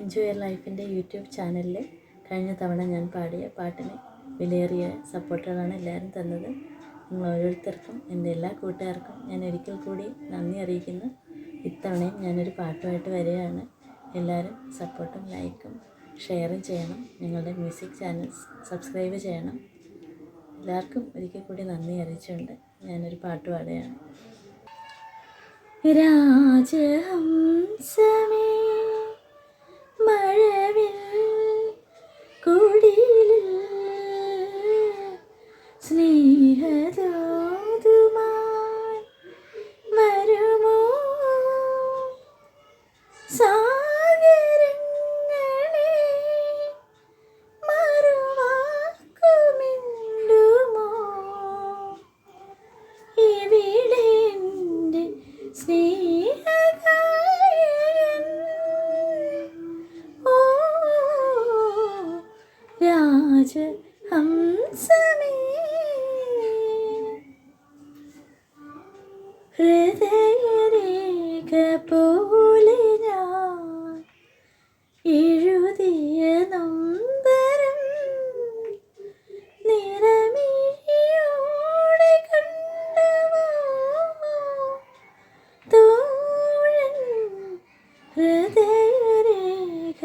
Enjoy your ലൈഫിൻ്റെ YouTube ചാനലിൽ കഴിഞ്ഞ തവണ ഞാൻ പാടിയ പാട്ടിന് വിലയേറിയ സപ്പോർട്ടുകളാണ് എല്ലാവരും തന്നത്. നിങ്ങൾ ഓരോരുത്തർക്കും എൻ്റെ എല്ലാ കൂട്ടുകാർക്കും ഞാൻ ഒരിക്കൽ കൂടി നന്ദി അറിയിക്കുന്നു. ഇത്തവണയും ഞാനൊരു പാട്ടുമായിട്ട് വരികയാണ്. എല്ലാവരും സപ്പോർട്ടും ലൈക്കും ഷെയറും ചെയ്യണം. ഞങ്ങളുടെ മ്യൂസിക് ചാനൽ സബ്സ്ക്രൈബ് ചെയ്യണം. എല്ലാവർക്കും ഒരിക്കൽ കൂടി നന്ദി അറിയിച്ചുകൊണ്ട് ഞാനൊരു പാട്ട് പാടുകയാണ്. രാജഹംസമേ മഴവിൽ കുടിലിൽ സ്നേഹദൂതുമായി വരുമോ? സാഗരങ്ങളെ മറുവാക്കുമിണ്ടുമോ? ഇവിടെ എൻ്റെ സ്നേഹഗായകൻ ഓ രാജഹംസമേ. ഹൃദയരേഖ പോലെ ഞാൻ എഴുതിയ നൊമ്പരം നിറമിഴിയോടെ കണ്ടുവോ തോഴൻ? ഹൃദയരേഖ